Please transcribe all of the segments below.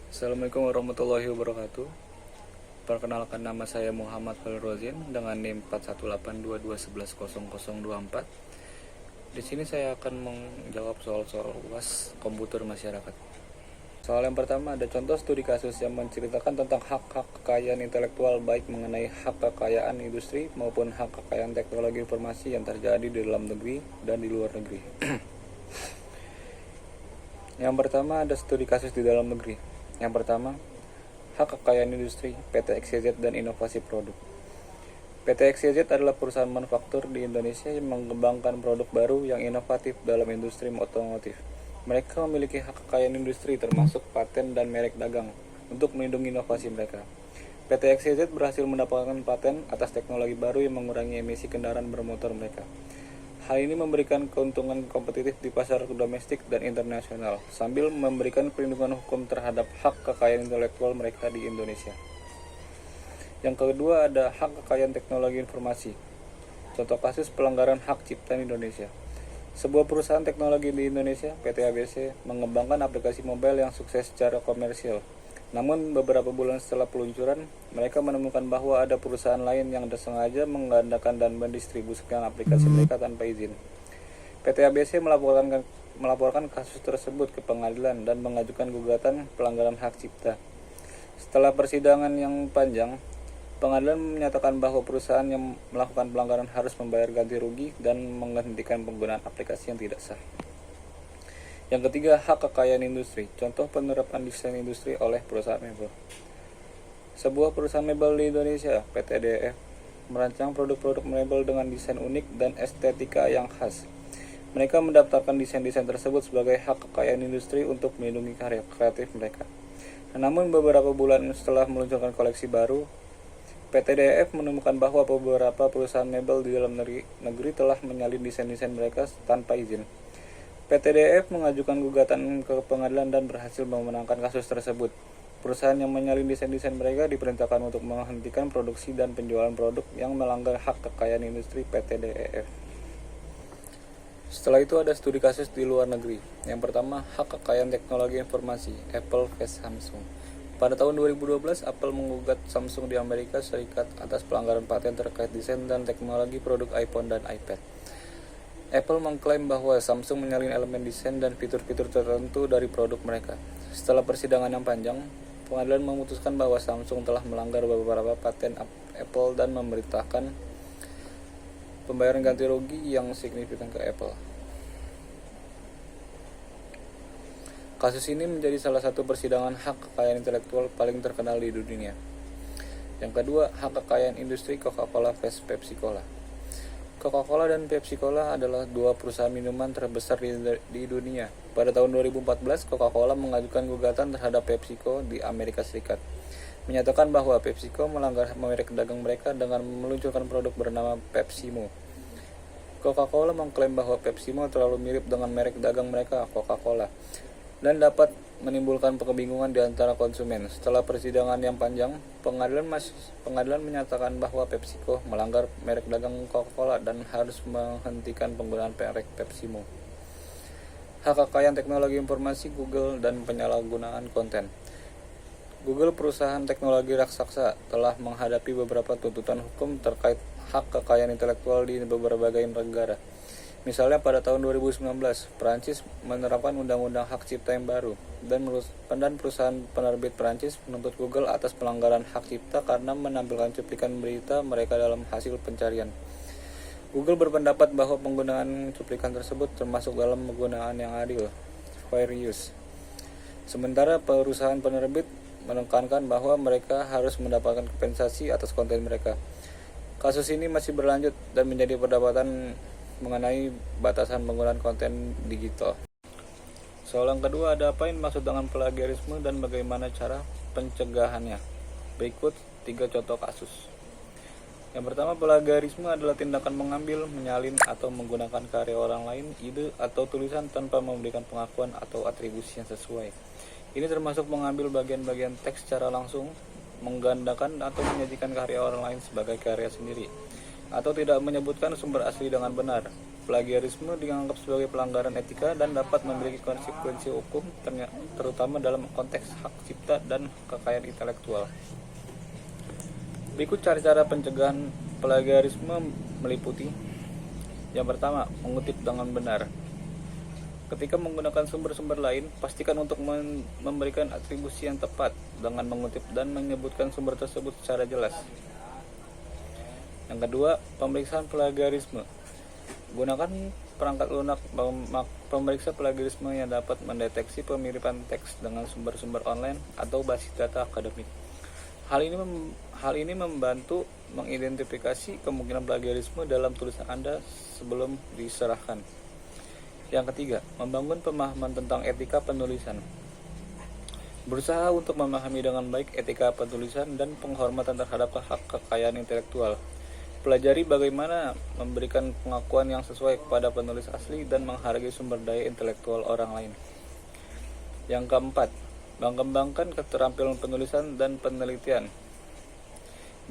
Assalamualaikum warahmatullahi wabarakatuh. Perkenalkan, nama saya Muhammad Khalil Rozin dengan NIM 418221100024. Di sini saya akan menjawab soal-soal UAS komputer masyarakat. Soal yang pertama, ada contoh studi kasus yang menceritakan tentang hak-hak kekayaan intelektual, baik mengenai hak kekayaan industri maupun hak kekayaan teknologi informasi yang terjadi di dalam negeri dan di luar negeri. Yang pertama, ada studi kasus di dalam negeri. Yang pertama, hak kekayaan industri PT XYZ dan inovasi produk. PT XYZ adalah perusahaan manufaktur di Indonesia yang mengembangkan produk baru yang inovatif dalam industri otomotif. Mereka memiliki hak kekayaan industri termasuk paten dan merek dagang untuk melindungi inovasi mereka. PT XYZ berhasil mendapatkan paten atas teknologi baru yang mengurangi emisi kendaraan bermotor mereka. Hal ini memberikan keuntungan kompetitif di pasar domestik dan internasional, sambil memberikan perlindungan hukum terhadap hak kekayaan intelektual mereka di Indonesia. Yang kedua, ada hak kekayaan teknologi informasi. Contoh kasus pelanggaran hak cipta di Indonesia. Sebuah perusahaan teknologi di Indonesia, PT ABC, mengembangkan aplikasi mobile yang sukses secara komersial. Namun beberapa bulan setelah peluncuran, mereka menemukan bahwa ada perusahaan lain yang sengaja menggandakan dan mendistribusikan aplikasi mereka tanpa izin. PT ABC melaporkan kasus tersebut ke pengadilan dan mengajukan gugatan pelanggaran hak cipta. Setelah persidangan yang panjang, pengadilan menyatakan bahwa perusahaan yang melakukan pelanggaran harus membayar ganti rugi dan menghentikan penggunaan aplikasi yang tidak sah. Yang ketiga, hak kekayaan industri. Contoh penerapan desain industri oleh perusahaan mebel. Sebuah perusahaan mebel di Indonesia, PT DF, merancang produk-produk mebel dengan desain unik dan estetika yang khas. Mereka mendaftarkan desain-desain tersebut sebagai hak kekayaan industri untuk melindungi karya kreatif mereka. Namun beberapa bulan setelah meluncurkan koleksi baru, PT DF menemukan bahwa beberapa perusahaan mebel di dalam negeri telah menyalin desain-desain mereka tanpa izin. PT DF mengajukan gugatan ke pengadilan dan berhasil memenangkan kasus tersebut. Perusahaan yang menyalin desain-desain mereka diperintahkan untuk menghentikan produksi dan penjualan produk yang melanggar hak kekayaan industri PT DF. Setelah itu ada studi kasus di luar negeri. Yang pertama, hak kekayaan teknologi informasi, Apple vs Samsung. Pada tahun 2012, Apple menggugat Samsung di Amerika Serikat atas pelanggaran paten terkait desain dan teknologi produk iPhone dan iPad. Apple mengklaim bahwa Samsung menyalin elemen desain dan fitur-fitur tertentu dari produk mereka. Setelah persidangan yang panjang, pengadilan memutuskan bahwa Samsung telah melanggar beberapa paten Apple dan memerintahkan pembayaran ganti rugi yang signifikan ke Apple. Kasus ini menjadi salah satu persidangan hak kekayaan intelektual paling terkenal di dunia. Yang kedua, hak kekayaan industri Coca-Cola vs Pepsi-Cola. Coca-Cola dan Pepsi-Cola adalah dua perusahaan minuman terbesar di dunia. Pada tahun 2014, Coca-Cola mengajukan gugatan terhadap PepsiCo di Amerika Serikat, menyatakan bahwa PepsiCo melanggar merek dagang mereka dengan meluncurkan produk bernama Pepsimo. Coca-Cola mengklaim bahwa Pepsimo terlalu mirip dengan merek dagang mereka, Coca-Cola, dan dapat menimbulkan kebingungan di antara konsumen. Setelah persidangan yang panjang, pengadilan menyatakan bahwa PepsiCo melanggar merek dagang Coca-Cola dan harus menghentikan penggunaan merek Pepsimo. Hak kekayaan teknologi informasi Google dan penyalahgunaan konten. Google, perusahaan teknologi raksasa, telah menghadapi beberapa tuntutan hukum terkait hak kekayaan intelektual di berbagai negara. Misalnya pada tahun 2019, Prancis menerapkan undang-undang hak cipta yang baru, dan perusahaan penerbit Prancis menuntut Google atas pelanggaran hak cipta karena menampilkan cuplikan berita mereka dalam hasil pencarian. Google berpendapat bahwa penggunaan cuplikan tersebut termasuk dalam penggunaan yang adil, fair use. Sementara perusahaan penerbit menekankan bahwa mereka harus mendapatkan kompensasi atas konten mereka. Kasus ini masih berlanjut dan menjadi perdebatan mengenai batasan penggunaan konten digital. Soal yang kedua, ada apa yang dimaksud dengan plagiarisme dan bagaimana cara pencegahannya? Berikut 3 contoh kasus. Yang pertama, plagiarisme adalah tindakan mengambil, menyalin, atau menggunakan karya orang lain, ide, atau tulisan tanpa memberikan pengakuan atau atribusi yang sesuai. Ini termasuk mengambil bagian-bagian teks secara langsung, menggandakan atau menyajikan karya orang lain sebagai karya sendiri, atau tidak menyebutkan sumber asli dengan benar. plagiarisme dianggap sebagai pelanggaran etika dan dapat memiliki konsekuensi hukum, terutama dalam konteks hak cipta dan kekayaan intelektual. Berikut cara-cara pencegahan plagiarisme meliputi: yang pertama, mengutip dengan benar. Ketika menggunakan sumber-sumber lain, pastikan untuk memberikan atribusi yang tepat dengan mengutip dan menyebutkan sumber tersebut secara jelas. Yang kedua, pemeriksaan plagiarisme. Gunakan perangkat lunak pemeriksa plagiarisme yang dapat mendeteksi pemiripan teks dengan sumber-sumber online atau basis data akademik. Hal ini membantu mengidentifikasi kemungkinan plagiarisme dalam tulisan Anda sebelum diserahkan. Yang ketiga, membangun pemahaman tentang etika penulisan. Berusaha untuk memahami dengan baik etika penulisan dan penghormatan terhadap hak kekayaan intelektual. Pelajari bagaimana memberikan pengakuan yang sesuai kepada penulis asli dan menghargai sumber daya intelektual orang lain. Yang keempat, mengembangkan keterampilan penulisan dan penelitian.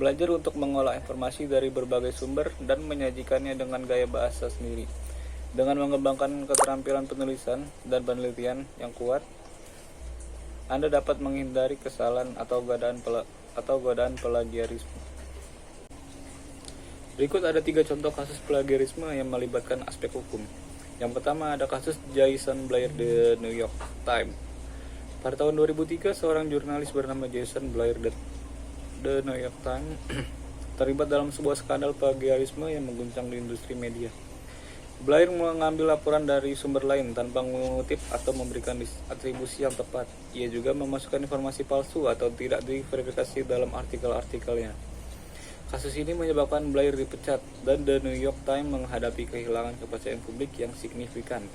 Belajar untuk mengolah informasi dari berbagai sumber dan menyajikannya dengan gaya bahasa sendiri. Dengan mengembangkan keterampilan penulisan dan penelitian yang kuat, Anda dapat menghindari kesalahan atau godaan plagiarisme. Berikut ada 3 contoh kasus plagiarisme yang melibatkan aspek hukum. Yang pertama ada kasus Jason Blair The New York Times. Pada tahun 2003, seorang jurnalis bernama Jason Blair The New York Times terlibat dalam sebuah skandal plagiarisme yang mengguncang di industri media. Blair mengambil laporan dari sumber lain tanpa mengutip atau memberikan atribusi yang tepat. Ia juga memasukkan informasi palsu atau tidak diverifikasi dalam artikel-artikelnya. Kasus ini menyebabkan Blair dipecat dan The New York Times menghadapi kehilangan kepercayaan publik yang signifikan.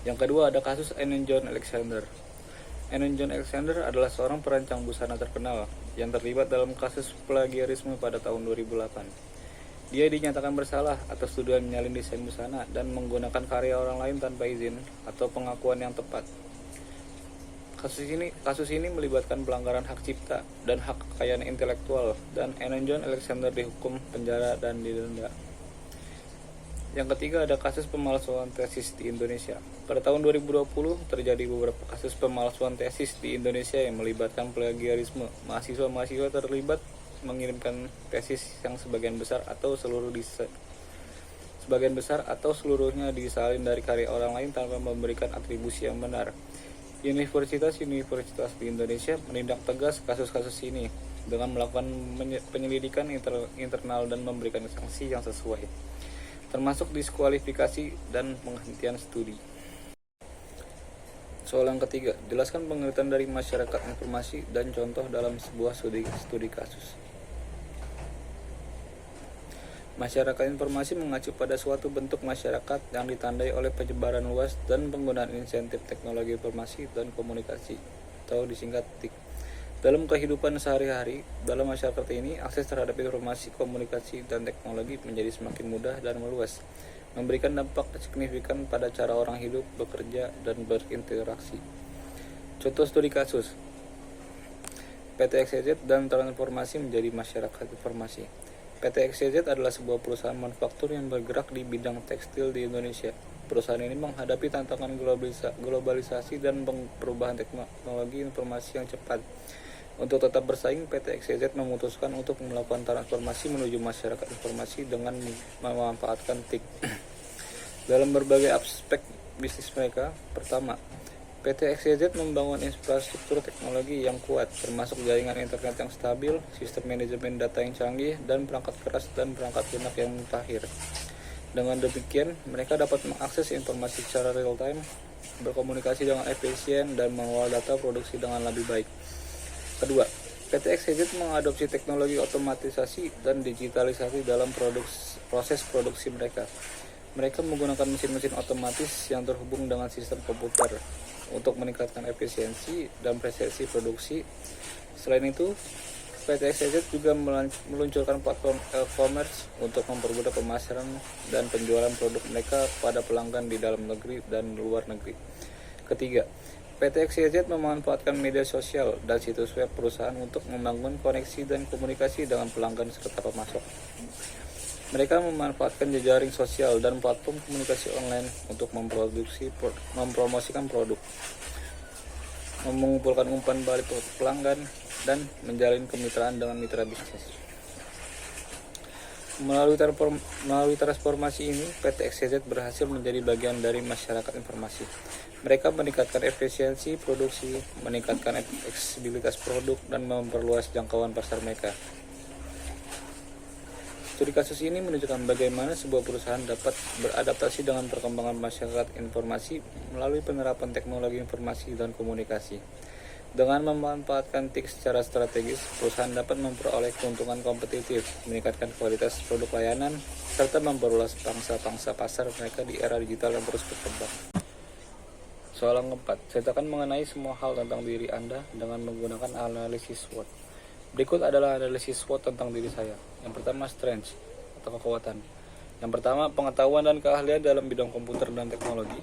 Yang kedua ada kasus Anne John Alexander. Anne John Alexander adalah seorang perancang busana terkenal yang terlibat dalam kasus plagiarisme pada tahun 2008. Dia dinyatakan bersalah atas tuduhan menyalin desain busana dan menggunakan karya orang lain tanpa izin atau pengakuan yang tepat. Kasus ini melibatkan pelanggaran hak cipta dan hak kekayaan intelektual, dan Anne John Alexander dihukum penjara dan didenda. Yang ketiga ada kasus pemalsuan tesis di Indonesia. Pada tahun 2020 terjadi beberapa kasus pemalsuan tesis di Indonesia yang melibatkan plagiarisme. Mahasiswa-mahasiswa terlibat mengirimkan tesis yang sebagian besar atau seluruhnya disalin dari karya orang lain tanpa memberikan atribusi yang benar. Universitas di Indonesia menindak tegas kasus-kasus ini dengan melakukan penyelidikan internal dan memberikan sanksi yang sesuai, termasuk diskualifikasi dan penghentian studi. Soal yang ketiga, jelaskan pengertian dari masyarakat informasi dan contoh dalam sebuah studi kasus. Masyarakat informasi mengacu pada suatu bentuk masyarakat yang ditandai oleh penyebaran luas dan penggunaan insentif teknologi informasi dan komunikasi, atau disingkat TIK. Dalam kehidupan sehari-hari, dalam masyarakat ini, akses terhadap informasi, komunikasi, dan teknologi menjadi semakin mudah dan meluas, memberikan dampak signifikan pada cara orang hidup, bekerja, dan berinteraksi. Contoh studi kasus: PT XYZ dan transformasi menjadi masyarakat informasi. PT XYZ adalah sebuah perusahaan manufaktur yang bergerak di bidang tekstil di Indonesia. Perusahaan ini menghadapi tantangan globalisasi dan perubahan teknologi informasi yang cepat. Untuk tetap bersaing, PT XYZ memutuskan untuk melakukan transformasi menuju masyarakat informasi dengan memanfaatkan TIK dalam berbagai aspek bisnis mereka. Pertama, PT XYZ membangun infrastruktur teknologi yang kuat, termasuk jaringan internet yang stabil, sistem manajemen data yang canggih, dan perangkat keras dan perangkat lunak yang mutakhir. Dengan demikian, mereka dapat mengakses informasi secara real-time, berkomunikasi dengan efisien, dan mengolah data produksi dengan lebih baik. Kedua, PT XYZ mengadopsi teknologi otomatisasi dan digitalisasi dalam proses produksi mereka. Mereka menggunakan mesin-mesin otomatis yang terhubung dengan sistem komputer untuk meningkatkan efisiensi dan presisi produksi. Selain itu, PT XYZ juga meluncurkan platform e-commerce untuk mempermudah pemasaran dan penjualan produk mereka pada pelanggan di dalam negeri dan luar negeri. Ketiga, PT XYZ memanfaatkan media sosial dan situs web perusahaan untuk membangun koneksi dan komunikasi dengan pelanggan serta pemasok. Mereka memanfaatkan jejaring sosial dan platform komunikasi online untuk mempromosikan produk, mengumpulkan umpan balik pelanggan, dan menjalin kemitraan dengan mitra bisnis. Melalui transformasi ini, PT XYZ berhasil menjadi bagian dari masyarakat informasi. Mereka meningkatkan efisiensi produksi, meningkatkan fleksibilitas produk, dan memperluas jangkauan pasar mereka. Studi kasus ini menunjukkan bagaimana sebuah perusahaan dapat beradaptasi dengan perkembangan masyarakat informasi melalui penerapan teknologi informasi dan komunikasi. Dengan memanfaatkan TIC secara strategis, perusahaan dapat memperoleh keuntungan kompetitif, meningkatkan kualitas produk layanan, serta memperluas pangsa pasar mereka di era digital yang terus berkembang. Soal yang keempat, ceritakan mengenai semua hal tentang diri Anda dengan menggunakan analisis SWOT. Berikut adalah analisis SWOT tentang diri saya. Yang pertama, strength atau kekuatan. Yang pertama, pengetahuan dan keahlian dalam bidang komputer dan teknologi.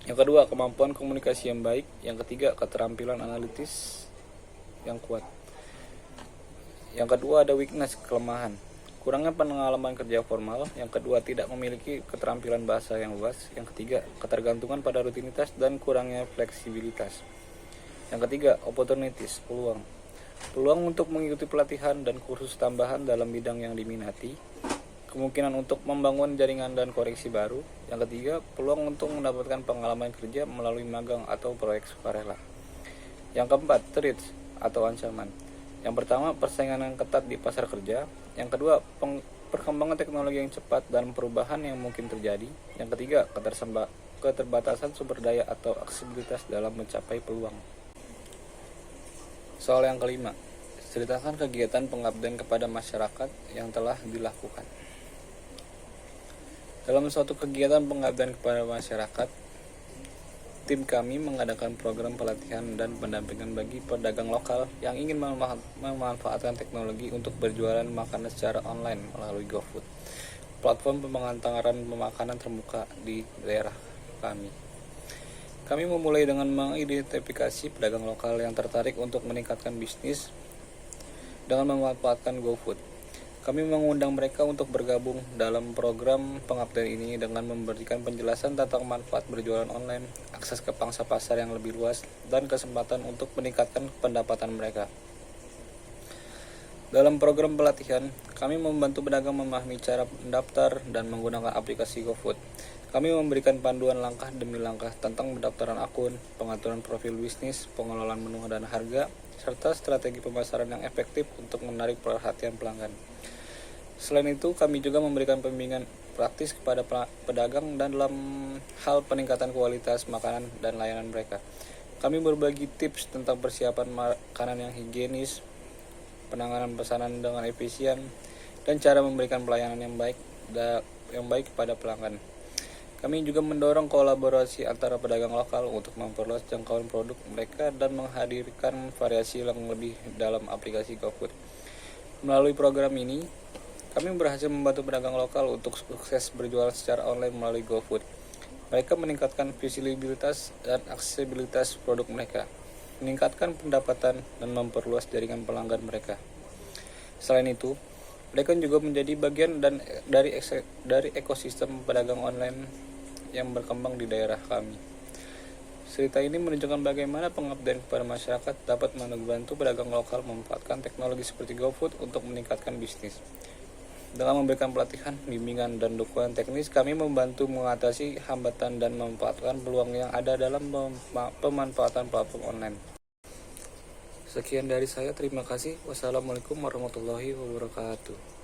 Yang kedua, kemampuan komunikasi yang baik. Yang ketiga, keterampilan analitis yang kuat. Yang kedua, ada weakness, kelemahan. Kurangnya pengalaman kerja formal. Yang kedua, tidak memiliki keterampilan bahasa yang luas. Yang ketiga, ketergantungan pada rutinitas dan kurangnya fleksibilitas. Yang ketiga, opportunities, peluang. Peluang untuk mengikuti pelatihan dan kursus tambahan dalam bidang yang diminati. Kemungkinan untuk membangun jaringan dan koneksi baru. Yang ketiga, peluang untuk mendapatkan pengalaman kerja melalui magang atau proyek sukarela. Yang keempat, threats atau ancaman. Yang pertama, persaingan yang ketat di pasar kerja. Yang kedua, perkembangan teknologi yang cepat dan perubahan yang mungkin terjadi. Yang ketiga, keterbatasan sumber daya atau aksesibilitas dalam mencapai peluang. Soal yang kelima, ceritakan kegiatan pengabdian kepada masyarakat yang telah dilakukan. Dalam suatu kegiatan pengabdian kepada masyarakat, tim kami mengadakan program pelatihan dan pendampingan bagi pedagang lokal yang ingin memanfaatkan teknologi untuk berjualan makanan secara online melalui GoFood, platform pengantaran makanan terbuka di daerah kami. Kami memulai dengan mengidentifikasi pedagang lokal yang tertarik untuk meningkatkan bisnis dengan memanfaatkan GoFood. Kami mengundang mereka untuk bergabung dalam program pengabdian ini dengan memberikan penjelasan tentang manfaat berjualan online, akses ke pangsa pasar yang lebih luas, dan kesempatan untuk meningkatkan pendapatan mereka. Dalam program pelatihan, kami membantu pedagang memahami cara mendaftar dan menggunakan aplikasi GoFood. Kami memberikan panduan langkah demi langkah tentang pendaftaran akun, pengaturan profil bisnis, pengelolaan menu dan harga, serta strategi pemasaran yang efektif untuk menarik perhatian pelanggan. Selain itu, kami juga memberikan pembimbingan praktis kepada pedagang dan dalam hal peningkatan kualitas makanan dan layanan mereka. Kami berbagi tips tentang persiapan makanan yang higienis, penanganan pesanan dengan efisien, dan cara memberikan pelayanan yang baik kepada pelanggan. Kami juga mendorong kolaborasi antara pedagang lokal untuk memperluas jangkauan produk mereka dan menghadirkan variasi yang lebih dalam aplikasi GoFood. Melalui program ini, kami berhasil membantu pedagang lokal untuk sukses berjualan secara online melalui GoFood. Mereka meningkatkan visibilitas dan aksesibilitas produk mereka, meningkatkan pendapatan, dan memperluas jaringan pelanggan mereka. Selain itu, mereka juga menjadi bagian dari ekosistem pedagang online yang berkembang di daerah kami. Cerita ini menunjukkan bagaimana pengabdian kepada masyarakat dapat membantu pedagang lokal memanfaatkan teknologi seperti GoFood untuk meningkatkan bisnis. Dengan memberikan pelatihan, bimbingan, dan dukungan teknis, kami membantu mengatasi hambatan dan memanfaatkan peluang yang ada dalam pemanfaatan platform online. Sekian dari saya, terima kasih. Wassalamualaikum warahmatullahi wabarakatuh.